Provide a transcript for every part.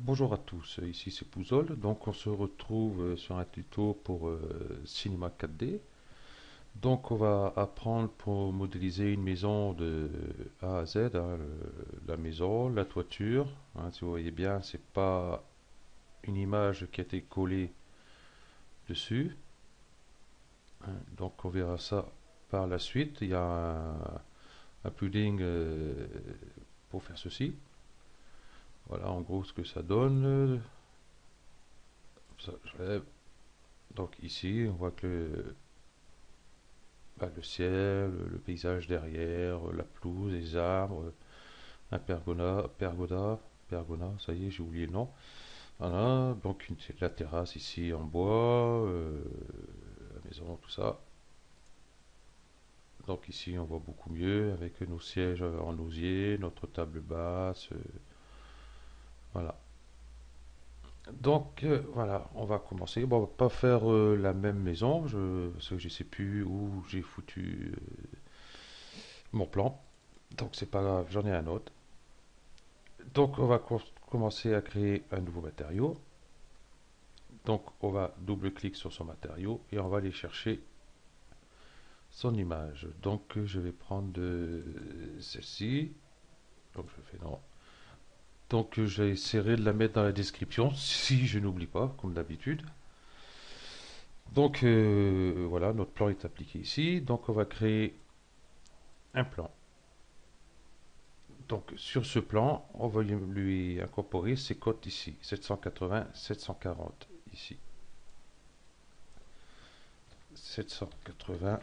Bonjour à tous, ici c'est Pouzol. Donc on se retrouve sur un tuto pour Cinema 4D. Donc on va apprendre pour modéliser une maison de A à Z, hein, la maison, la toiture. Hein, si vous voyez bien, c'est pas une image qui a été collée dessus. Hein. Donc on verra ça par la suite. Il y a un plugin pour faire ceci. Voilà en gros ce que ça donne. Ça, je lève. Donc ici, on voit que le ciel, le paysage derrière, la pelouse, les arbres, un pergola, ça y est, j'ai oublié le nom. Voilà, donc la terrasse ici en bois, la maison, tout ça. Donc ici, on voit beaucoup mieux avec nos sièges en osier, notre table basse, voilà. Donc voilà, on va commencer. Bon, on va pas faire la même maison, parce que je sais plus où j'ai foutu mon plan. Donc c'est pas grave, j'en ai un autre. Donc on va commencer à créer un nouveau matériau. Donc on va double-clic sur son matériau et on va aller chercher son image. Donc je vais prendre celle-ci. Donc je fais non. Donc j'essaierai de la mettre dans la description si je n'oublie pas, comme d'habitude. Donc voilà, notre plan est appliqué ici. Donc on va créer un plan. Donc sur ce plan, on va lui incorporer ces codes ici, 780, 740 ici. 780,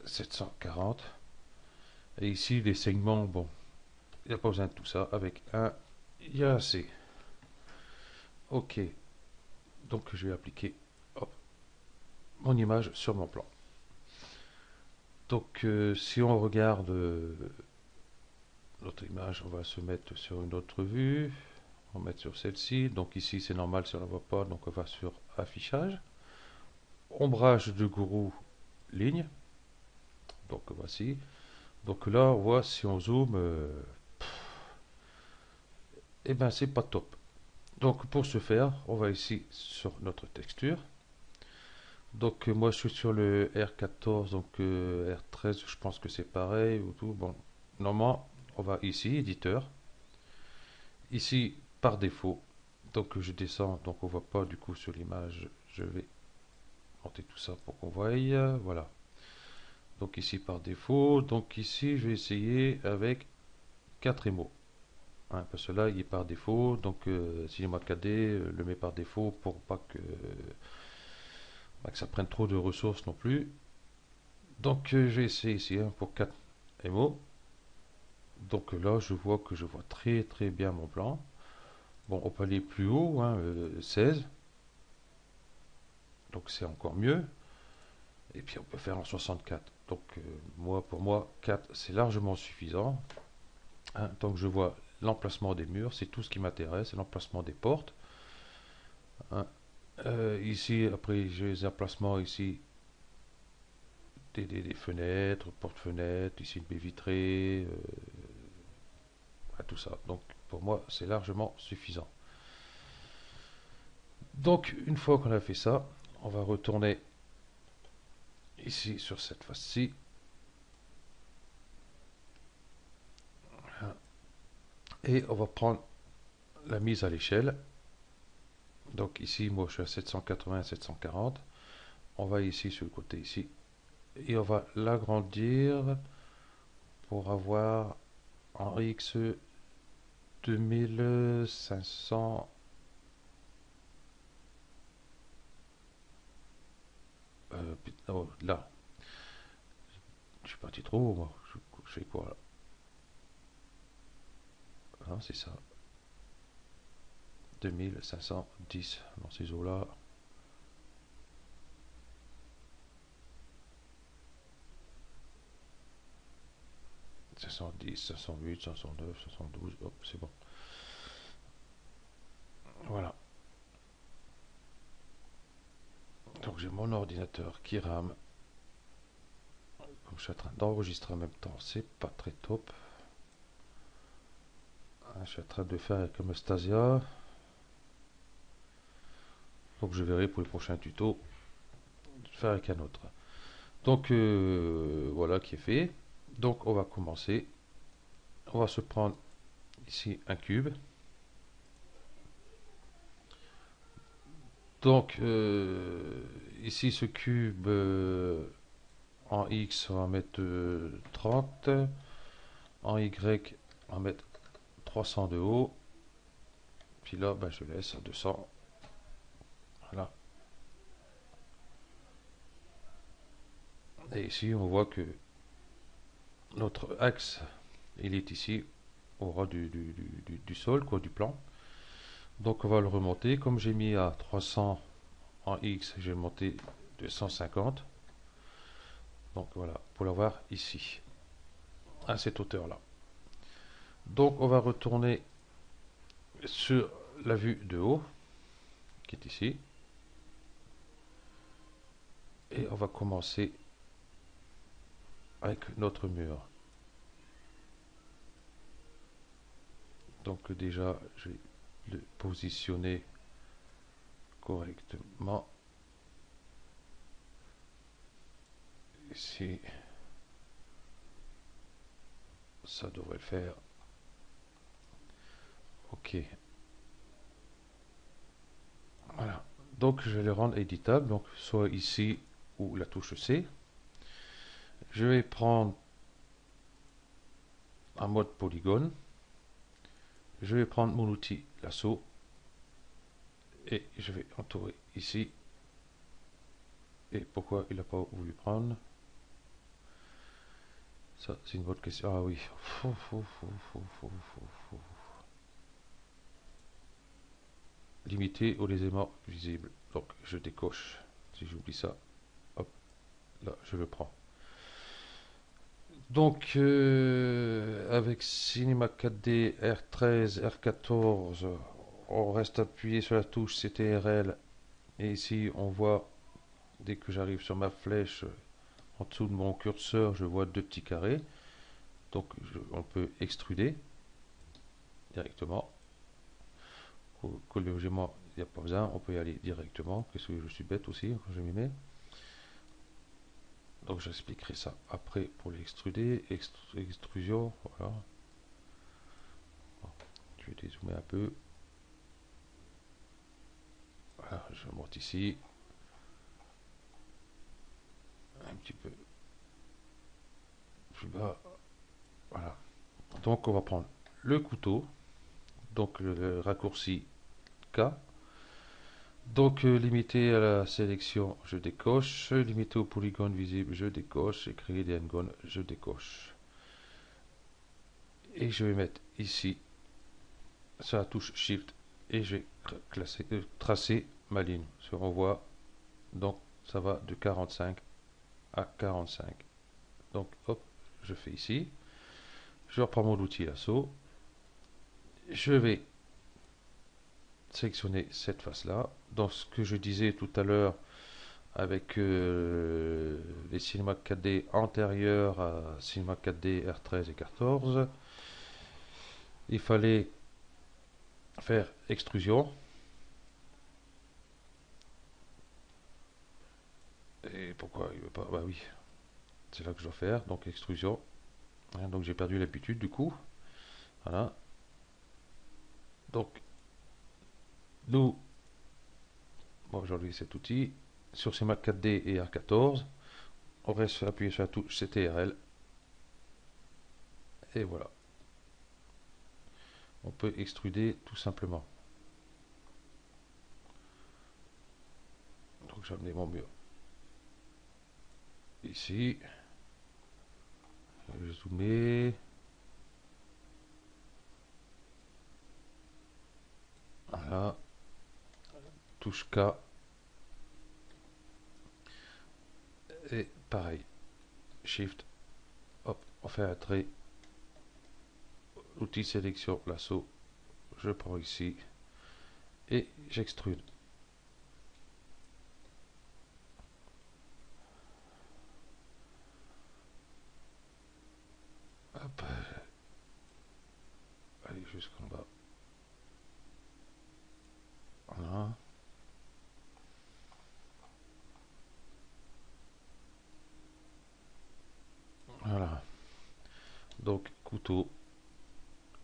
740. Et ici, les segments, bon, il n'y a pas besoin de tout ça. Avec un, il y a assez. Ok, donc je vais appliquer hop, mon image sur mon plan. Donc si on regarde notre image, on va se mettre sur une autre vue. On va mettre sur celle-ci. Donc ici, c'est normal si on ne la voit pas. Donc on va sur affichage. Ombrage de gourou, ligne. Donc voici. Donc là, on voit si on zoome, eh ben c'est pas top. Donc pour ce faire, on va ici sur notre texture. Donc moi je suis sur le R14, donc R13, je pense que c'est pareil ou tout. Bon, normalement, on va ici, éditeur. Ici, par défaut, donc je descends, donc on voit pas du coup sur l'image. Je vais monter tout ça pour qu'on voie. Voilà. Donc ici par défaut, donc ici je vais essayer avec 4 émaux. Hein, parce que là il est par défaut, donc Cinema 4D le met par défaut pour pas que ça prenne trop de ressources non plus. Donc je vais essayer ici hein, pour 4 MO. Donc là je vois que je vois très très bien mon plan. Bon, on peut aller plus haut, hein, 16. Donc c'est encore mieux. Et puis on peut faire en 64. Donc moi, pour moi, 4 c'est largement suffisant. Hein, tant que je vois l'emplacement des murs, c'est tout ce qui m'intéresse, l'emplacement des portes. Hein. Ici, après j'ai les emplacements ici des fenêtres, porte-fenêtres, ici une baie vitrée, tout ça. Donc pour moi, c'est largement suffisant. Donc une fois qu'on a fait ça, on va retourner ici sur cette face-ci. Et on va prendre la mise à l'échelle. Donc ici, moi je suis à 780, 740. On va ici sur le côté ici. Et on va l'agrandir pour avoir en X 2500. Oh, là, je suis parti trop haut, moi. Je fais quoi là? Non, c'est ça. 2510 dans ces eaux-là. 510, 508, 509, 512. Hop, c'est bon. Voilà. Donc j'ai mon ordinateur qui rame. Comme je suis en train d'enregistrer en même temps, c'est pas très top. Je suis en train de faire avec Anastasia. Donc je verrai pour les prochains tutos de faire avec un autre. Donc voilà qui est fait. Donc on va commencer. On va se prendre ici un cube. Donc ici ce cube en X on va mettre 30. En Y on va mettre 300 de haut. Puis là ben, je laisse à 200. Voilà. Et ici on voit que notre axe il est ici au ras du sol, quoi, du plan. Donc on va le remonter. Comme j'ai mis à 300 en X, j'ai monté de 150. Donc voilà, pour l'avoir ici, à cette hauteur-là. Donc on va retourner sur la vue de haut, qui est ici. Et on va commencer avec notre mur. Donc déjà, je vais le positionner correctement. Ici, ça devrait le faire. Ok. Voilà. Donc je vais le rendre éditable. Donc soit ici ou la touche C. Je vais prendre un mode polygone. Je vais prendre mon outil lasso et je vais entourer ici. Et pourquoi il n'a pas voulu prendre? Ça, c'est une bonne question. Ah oui. Limité aux éléments visibles. Donc je décoche. Si j'oublie ça, hop, là je le prends. Donc avec Cinema 4D R13, R14, on reste appuyé sur la touche CTRL et ici on voit, dès que j'arrive sur ma flèche, en dessous de mon curseur, je vois deux petits carrés. Donc on peut extruder directement. Logement, il n'y a pas besoin, on peut y aller directement. Qu'est-ce que je suis bête aussi quand je m'y mets. Donc j'expliquerai ça après pour l'extruder. Extrusion, voilà. Je vais dézoomer un peu. Voilà, je monte ici. Un petit peu plus bas. Voilà. Donc on va prendre le couteau. Donc le raccourci K. Donc limité à la sélection, je décoche. Limité au polygone visible, je décoche. Et créer des n-gones, je décoche. Et je vais mettre ici sur la touche Shift et je vais tracer ma ligne. On voit, donc ça va de 45 à 45. Donc hop, je fais ici. Je reprends mon outil lasso. Je vais sélectionner cette face-là. Dans ce que je disais tout à l'heure avec les Cinema 4D antérieurs à Cinema 4D R13 et 14, il fallait faire extrusion. Et pourquoi il veut pas? Bah oui, c'est là que je dois faire. Donc extrusion. Donc j'ai perdu l'habitude du coup. Voilà. Donc nous, bon, aujourd'hui cet outil, sur ces Mac 4D et R14, on reste appuyé sur la touche CTRL. Et voilà. On peut extruder tout simplement. Donc j'ai amené mon mur ici. Je zoomé. Voilà. Touche K. Et pareil. Shift. Hop. On fait un trait. Outil sélection, lasso. Je prends ici. Et j'extrude. Hop. aller jusqu'en bas. Voilà. Voilà. Donc couteau,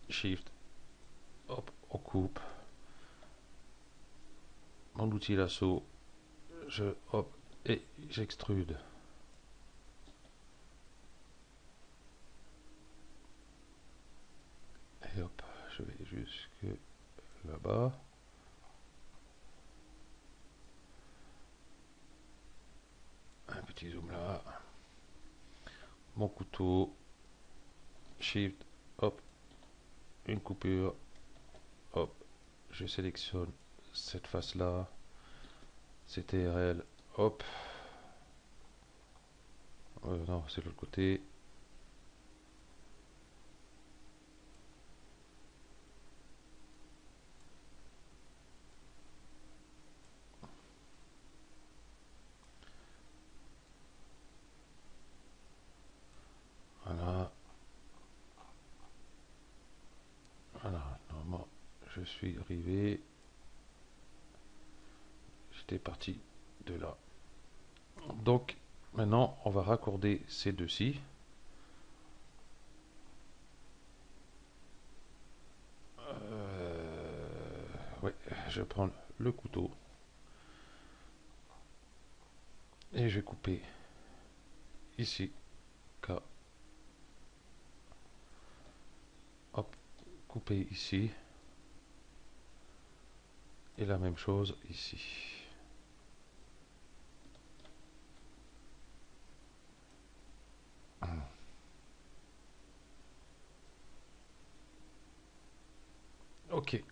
shift, hop, on coupe. Mon outil lasso, je hop et j'extrude. Et hop, je vais jusque là-bas. Un petit zoom là. Mon couteau, shift, hop, une coupure, hop, je sélectionne cette face là, CTRL, hop, non c'est l'autre côté, voilà, voilà, normalement je suis arrivé, j'étais parti de là. Donc maintenant on va raccorder ces deux-ci. Ouais, je prends le couteau et je vais couper ici, K, hop, couper ici, et la même chose ici. Ok,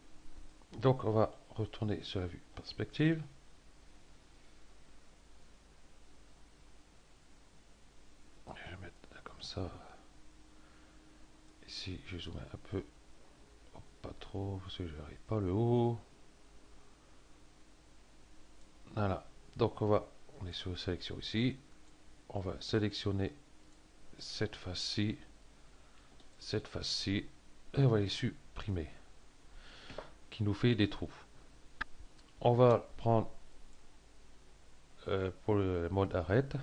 donc on va retourner sur la vue perspective. Je vais mettre comme ça. Ici, je zoome un peu. Oh, pas trop, parce que je n'arrive pas le haut. Voilà. Donc on est sur sélection ici. On va sélectionner cette face-ci, et on va les supprimer, qui nous fait des trous. On va prendre pour le mode arrête.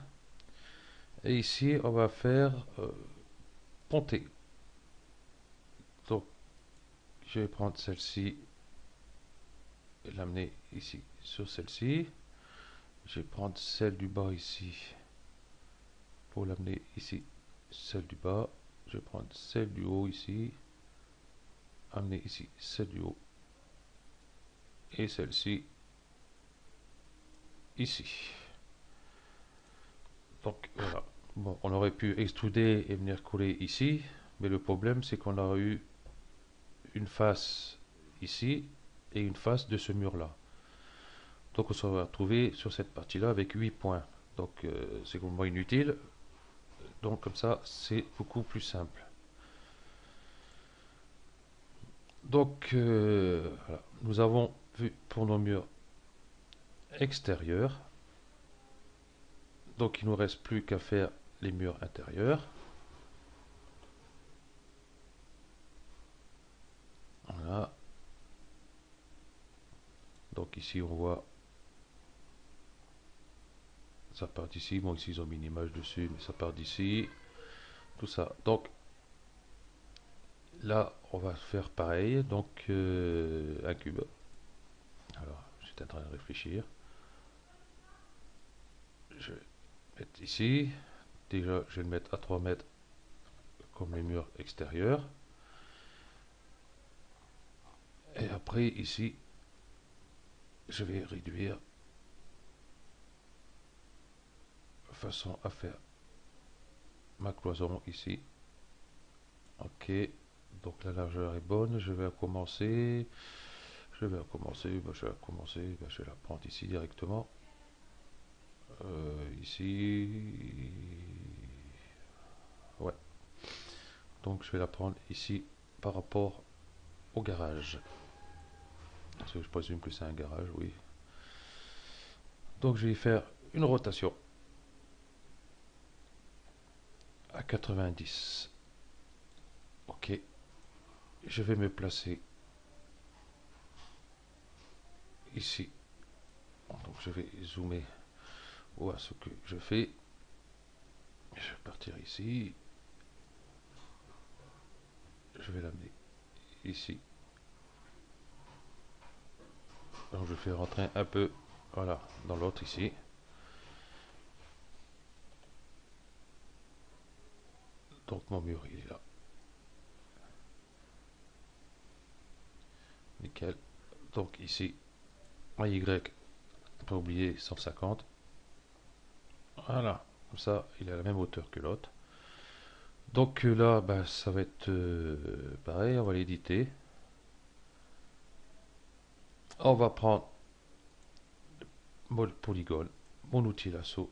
Et ici, on va faire ponter. Donc, je vais prendre celle-ci et l'amener ici sur celle-ci. Je vais prendre celle du bas ici pour l'amener ici, celle du bas. Je vais prendre celle du haut ici, amener ici celle du haut et celle-ci ici. Donc voilà. Bon, on aurait pu extruder et venir coller ici, mais le problème c'est qu'on a eu une face ici et une face de ce mur là. Donc on se va retrouver sur cette partie là avec 8 points. Donc c'est complètement inutile. Donc comme ça c'est beaucoup plus simple. Donc voilà. Nous avons vu pour nos murs extérieurs. Donc il ne nous reste plus qu'à faire les murs intérieurs. Voilà. Donc ici on voit ça part d'ici. Bon ici ils ont mis une image dessus, mais ça part d'ici. Tout ça. Donc là on va faire pareil. Donc un cube. Alors j'étais en train de réfléchir. Je vais mettre ici. Déjà je vais le mettre à 3 mètres comme les murs extérieurs. Et après ici je vais réduire de façon à faire ma cloison ici. Ok, donc la largeur est bonne. Je vais commencer. Je vais la prendre ici directement. Ici. Ouais. Donc je vais la prendre ici par rapport au garage. Parce que je présume que c'est un garage, oui. Donc je vais faire une rotation à 90. Ok. je vais me placer ici. Donc je vais zoomer voir ce que je fais. Je vais partir ici. Je vais l'amener ici. Donc je fais rentrer un peu, voilà, dans l'autre ici. Donc mon mur il est là. Nickel. Donc ici, un Y, pas oublier 150. Voilà, comme ça il est à la même hauteur que l'autre. Donc là, bah, ça va être pareil, on va l'éditer. On va prendre mon polygone, mon outil lasso,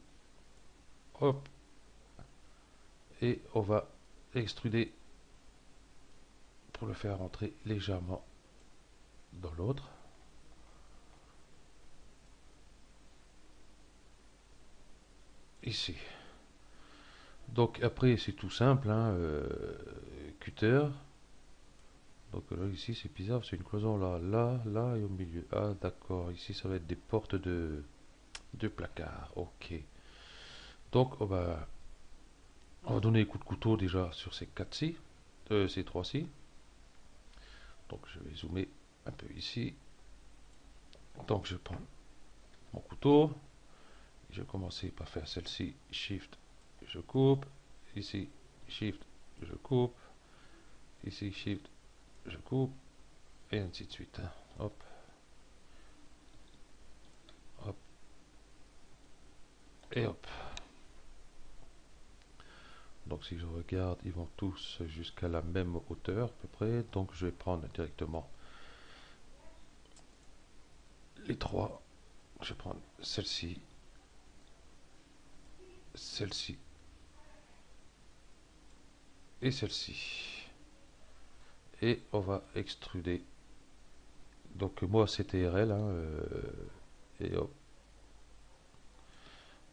hop, et on va extruder pour le faire rentrer légèrement dans l'autre. Ici. Donc après c'est tout simple, hein, cutter. Donc là ici c'est bizarre, c'est une cloison là, là et au milieu. Ah d'accord, ici ça va être des portes de placard. Ok. Donc on va donner des coups de couteau déjà sur ces 4-ci, ces 3-ci. Donc je vais zoomer un peu ici. Donc je prends mon couteau. Je vais commencer par faire celle-ci. Shift, je coupe. Ici, Shift, je coupe. Ici, Shift, je coupe. Et ainsi de suite. Hop, hop, et hop. Donc si je regarde, ils vont tous jusqu'à la même hauteur à peu près. Donc je vais prendre directement les trois. Je vais prendre celle-ci, celle-ci et celle-ci. Et on va extruder. Donc moi c'est TRL, hein, et hop.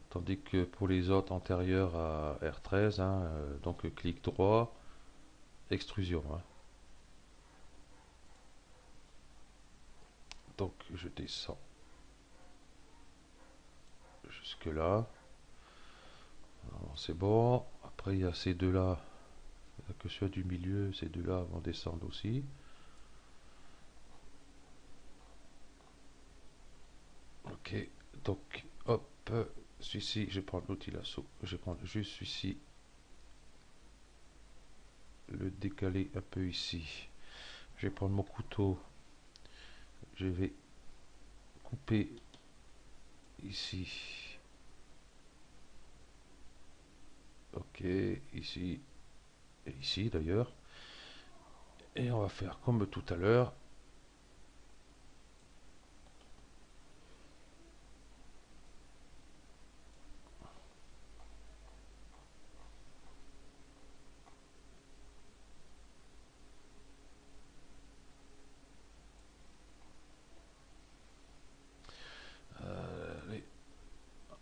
Tandis que pour les autres antérieurs à R13, hein, donc clic droit, extrusion. Hein. Donc je descends jusque là. C'est bon. Après il y a ces deux-là, que ceux du milieu, ces deux-là vont descendre aussi. Ok, donc hop, celui-ci, je vais prendre l'outil lasso, je vais prendre juste celui-ci, le décaler un peu ici. Je vais prendre mon couteau, je vais couper ici. Ok, ici et ici d'ailleurs. Et on va faire comme tout à l'heure. Allez,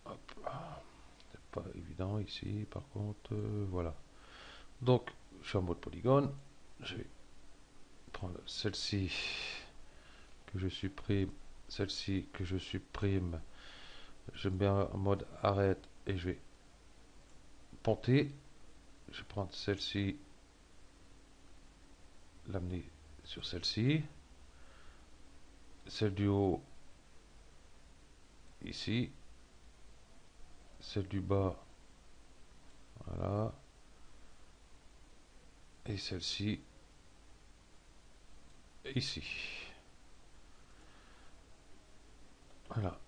hop. C'est pas évident ici, par contre, voilà. Donc, je suis en mode polygone. Je vais prendre celle-ci que je supprime, celle-ci que je supprime. Je mets en mode arrête et je vais ponter. Je vais prendre celle-ci, l'amener sur celle-ci. Celle du haut, ici. Celle du bas, voilà. Et celle-ci, ici. Voilà.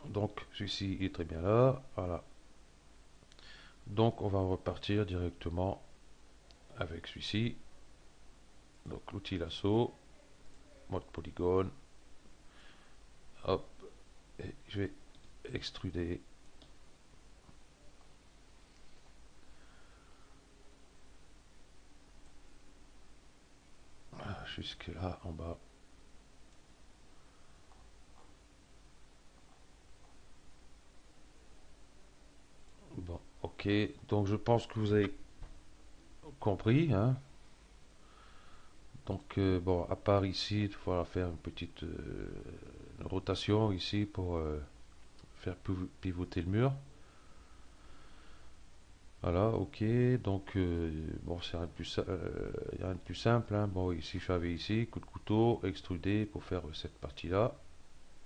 Donc, celui-ci est très bien là. Voilà. Donc, on va repartir directement avec celui-ci. Donc, l'outil lasso, mode polygone. Hop. Et je vais extruder. Voilà, jusque là en bas. Bon, ok. Donc, je pense que vous avez compris, hein. Donc bon, à part ici, il faudra faire une petite rotation ici pour faire pivoter le mur. Voilà, ok. Donc bon, c'est rien de plus, rien de plus simple, hein. Bon, ici, j'avais ici, coup de couteau, extrudé pour faire cette partie-là.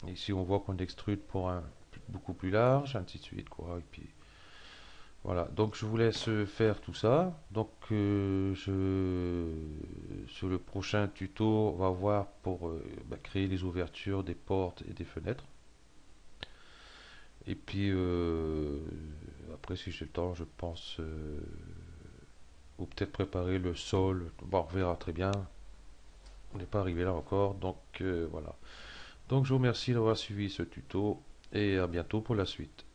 Ici, on voit qu'on extrude pour un beaucoup plus large, ainsi de suite, quoi. Et puis voilà. Donc, je vous laisse faire tout ça. Donc, sur le prochain tuto, on va voir pour créer les ouvertures des portes et des fenêtres. Et puis après, si j'ai le temps, je pense, ou peut-être préparer le sol. Bon, on verra très bien. On n'est pas arrivé là encore, donc voilà. Donc je vous remercie d'avoir suivi ce tuto et à bientôt pour la suite.